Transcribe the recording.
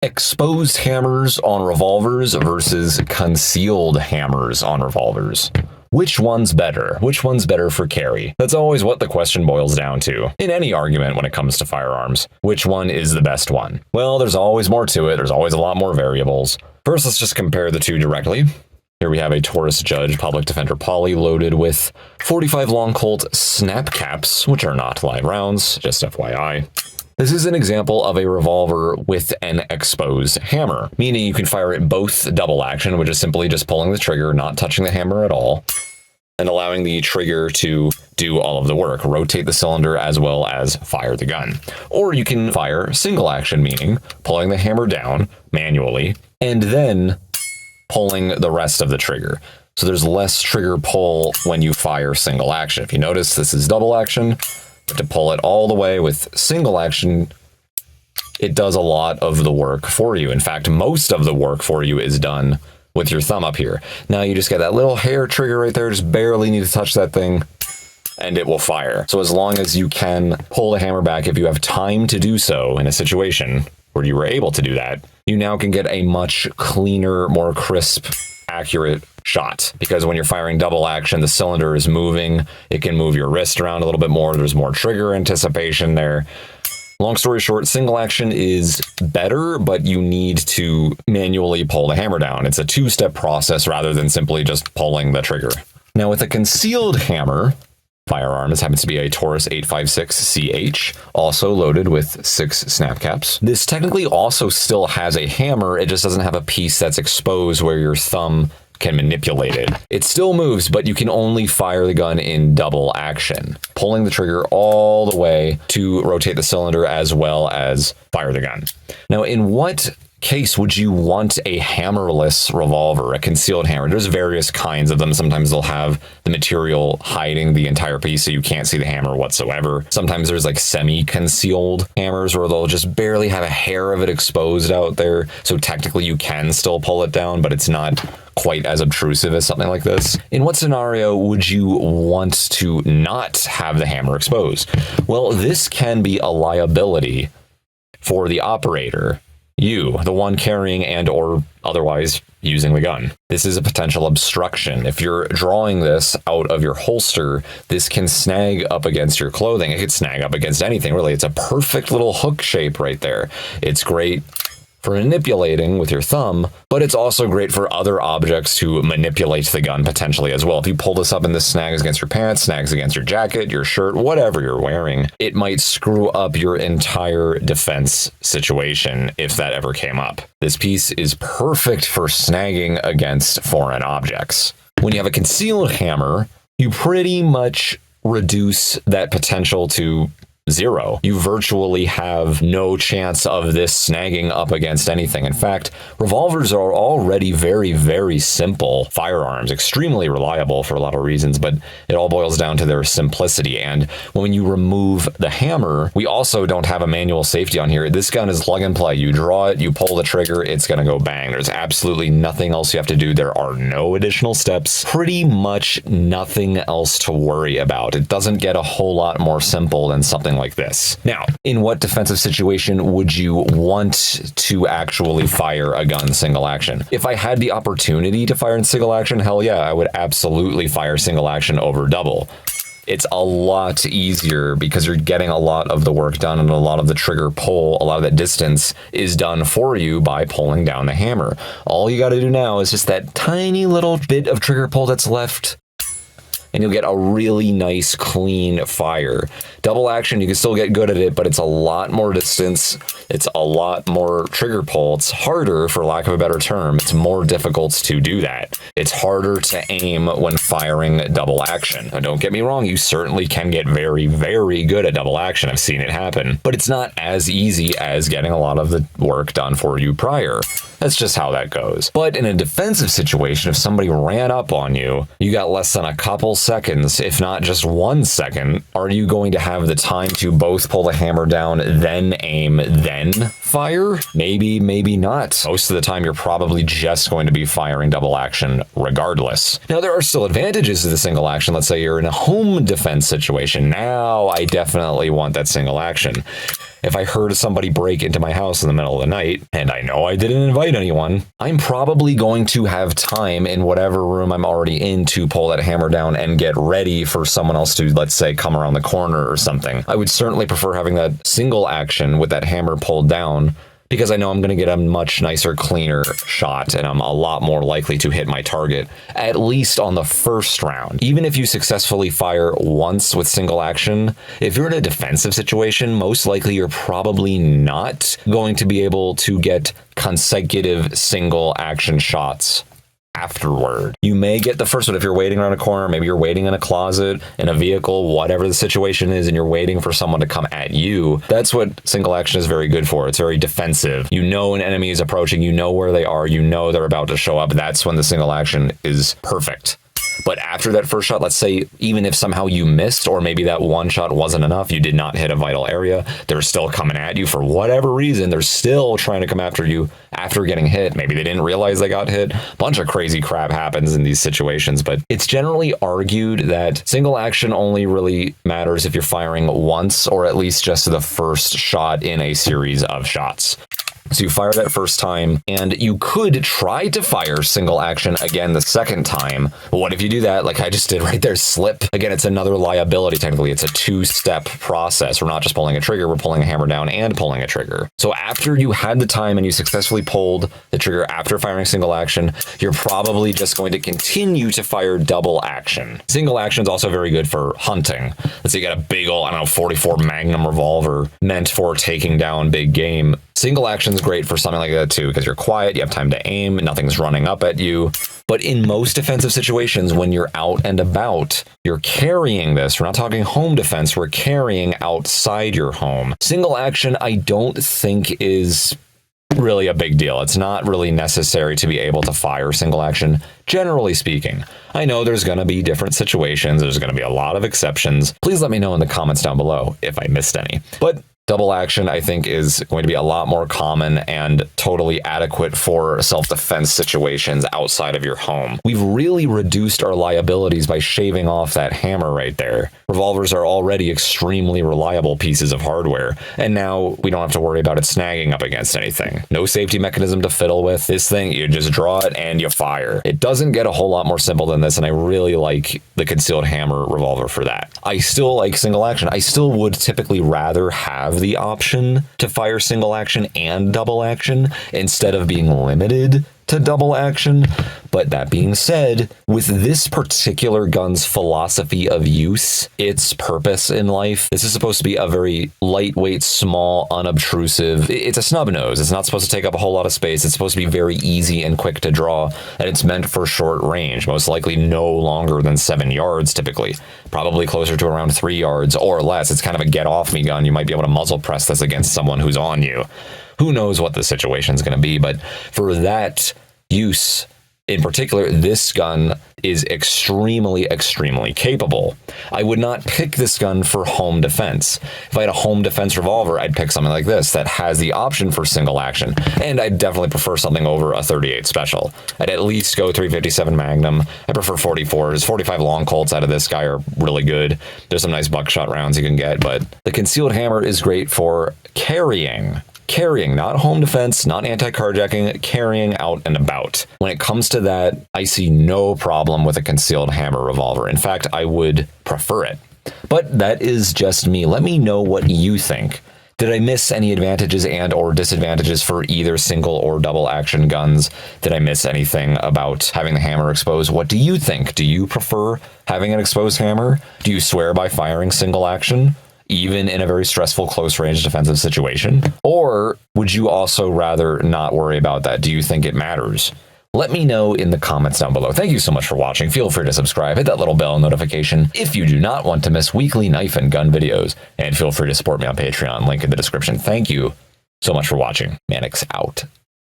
Exposed hammers on revolvers versus concealed hammers on revolvers. Which one's better? Which one's better for carry? That's always what the question boils down to. In any argument when it comes to firearms, which one is the best one? Well, there's always more to it. There's always a lot more variables. First, let's just compare the two directly. Here we have a Taurus Judge Public Defender Poly loaded with 45 Long Colt snap caps, which are not live rounds, just FYI. This is an example of a revolver with an exposed hammer, meaning you can fire it both double action, which is simply just pulling the trigger, not touching the hammer at all, and allowing the trigger to do all of the work, rotate the cylinder as well as fire the gun. Or you can fire single action, meaning pulling the hammer down manually and then pulling the rest of the trigger. So there's less trigger pull when you fire single action. If you notice, this is double action. But to pull it all the way with single action, it does a lot of the work for you. In fact, most of the work for you is done with your thumb up here. Now you just get that little hair trigger right there, just barely need to touch that thing, and it will fire. So as long as you can pull the hammer back, if you have time to do so in a situation where you were able to do that, you now can get a much cleaner, more crisp, accurate shot. Because when you're firing double action, the cylinder is moving. It can move your wrist around a little bit more. There's more trigger anticipation there. Long story short, single action is better, but you need to manually pull the hammer down. It's a two-step process rather than simply just pulling the trigger. Now with a concealed hammer, firearm, this happens to be a Taurus 856CH, also loaded with 6 snap caps. This technically also still has a hammer, it just doesn't have a piece that's exposed where your thumb can manipulate it. It still moves, but you can only fire the gun in double action, pulling the trigger all the way to rotate the cylinder as well as fire the gun. Now, in what case would you want a hammerless revolver, a concealed hammer? There's various kinds of them. Sometimes they'll have the material hiding the entire piece so you can't see the hammer whatsoever. Sometimes there's like semi-concealed hammers where they'll just barely have a hair of it exposed out there. So technically you can still pull it down, but it's not quite as obtrusive as something like this. In what scenario would you want to not have the hammer exposed? Well, this can be a liability for the operator. You, the one carrying and or otherwise using the gun. This is a potential obstruction. If you're drawing this out of your holster, this can snag up against your clothing. It could snag up against anything, really. It's a perfect little hook shape right there. It's great for manipulating with your thumb, but it's also great for other objects to manipulate the gun potentially as well. If you pull this up and this snags against your pants, snags against your jacket, your shirt, whatever you're wearing, it might screw up your entire defense situation if that ever came up. This piece is perfect for snagging against foreign objects. When you have a concealed hammer, you pretty much reduce that potential to zero. You virtually have no chance of this snagging up against anything. In fact, revolvers are already very, very simple firearms, extremely reliable for a lot of reasons, but it all boils down to their simplicity. And when you remove the hammer, we also don't have a manual safety on here. This gun is plug and play. You draw it, you pull the trigger, it's going to go bang. There's absolutely nothing else you have to do. There are no additional steps, pretty much nothing else to worry about. It doesn't get a whole lot more simple than something like this. Now, in what defensive situation would you want to actually fire a gun single action? If I had the opportunity to fire in single action, hell yeah, I would absolutely fire single action over double. It's a lot easier because you're getting a lot of the work done and a lot of the trigger pull, a lot of that distance is done for you by pulling down the hammer. All you got to do now is just that tiny little bit of trigger pull that's left, and you'll get a really nice, clean fire. Double action, you can still get good at it, but it's a lot more distance. It's a lot more trigger pull. It's harder, for lack of a better term. It's more difficult to do that. It's harder to aim when firing double action. Now, don't get me wrong, you certainly can get very, very good at double action. I've seen it happen, but it's not as easy as getting a lot of the work done for you prior. That's just how that goes. But in a defensive situation, if somebody ran up on you, you got less than a couple seconds, if not just 1 second. Are you going to have the time to both pull the hammer down, then aim, then fire? Maybe, maybe not. Most of the time, you're probably just going to be firing double action regardless. Now, there are still advantages to the single action. Let's say you're in a home defense situation. Now, I definitely want that single action. If I heard somebody break into my house in the middle of the night, and I know I didn't invite anyone, I'm probably going to have time in whatever room I'm already in to pull that hammer down and get ready for someone else to, let's say, come around the corner or something. I would certainly prefer having that single action with that hammer pulled down, because I know I'm going to get a much nicer, cleaner shot, and I'm a lot more likely to hit my target, at least on the first round. Even if you successfully fire once with single action, if you're in a defensive situation, most likely you're probably not going to be able to get consecutive single action shots afterward. You may get the first one if you're waiting around a corner, maybe you're waiting in a closet, in a vehicle, whatever the situation is, and you're waiting for someone to come at you. That's what single action is very good for. It's very defensive. You know an enemy is approaching, you know where they are, you know they're about to show up. That's when the single action is perfect. But after that first shot, let's say even if somehow you missed, or maybe that one shot wasn't enough, you did not hit a vital area, they're still coming at you for whatever reason, they're still trying to come after you after getting hit. Maybe they didn't realize they got hit. A bunch of crazy crap happens in these situations, but it's generally argued that single action only really matters if you're firing once, or at least just the first shot in a series of shots. So you fire that first time, and you could try to fire single action again the second time. But what if you do that, like I just did right there, slip? Again, it's another liability. Technically, it's a two-step process. We're not just pulling a trigger, we're pulling a hammer down and pulling a trigger. So after you had the time and you successfully pulled the trigger after firing single action, you're probably just going to continue to fire double action. Single action is also very good for hunting. Let's say you got a big old, 44 Magnum revolver meant for taking down big game. Single action is great for something like that too, because you're quiet, you have time to aim, nothing's running up at you. But in most defensive situations, when you're out and about, you're carrying this. We're not talking home defense, we're carrying outside your home. Single action, I don't think is really a big deal. It's not really necessary to be able to fire single action, generally speaking. I know there's going to be different situations, there's going to be a lot of exceptions. Please let me know in the comments down below if I missed any. But double action, I think, is going to be a lot more common and totally adequate for self-defense situations outside of your home. We've really reduced our liabilities by shaving off that hammer right there. Revolvers are already extremely reliable pieces of hardware, and now we don't have to worry about it snagging up against anything. No safety mechanism to fiddle with. This thing, you just draw it and you fire. It doesn't get a whole lot more simple than this, and I really like the concealed hammer revolver for that. I still like single action. I still would typically rather have the option to fire single action and double action instead of being limited to double action. But that being said, with this particular gun's philosophy of use, its purpose in life, this is supposed to be a very lightweight, small, unobtrusive. It's a snub nose. It's not supposed to take up a whole lot of space. It's supposed to be very easy and quick to draw, and it's meant for short range, most likely no longer than 7 yards typically, probably closer to around 3 yards or less. It's kind of a get-off-me gun. You might be able to muzzle press this against someone who's on you. Who knows what the situation is going to be, but for that use in particular, this gun is extremely, extremely capable. I would not pick this gun for home defense. If I had a home defense revolver, I'd pick something like this that has the option for single action, and I'd definitely prefer something over a 38 Special. I'd at least go 357 Magnum. I prefer 44s. 45 long Colts out of this guy are really good. There's some nice buckshot rounds you can get, but the concealed hammer is great for carrying, not home defense, not anti-carjacking, carrying out and about. When it comes to that, I see no problem with a concealed hammer revolver. In fact, I would prefer it. But that is just me. Let me know what you think. Did I miss any advantages and or disadvantages for either single or double action guns? Did I miss anything about having the hammer exposed? What do you think? Do you prefer having an exposed hammer? Do you swear by firing single action, even in a very stressful close-range defensive situation? Or would you also rather not worry about that? Do you think it matters? Let me know in the comments down below. Thank you so much for watching. Feel free to subscribe, hit that little bell notification if you do not want to miss weekly knife and gun videos, and feel free to support me on Patreon, link in the description. Thank you so much for watching. Mannix out.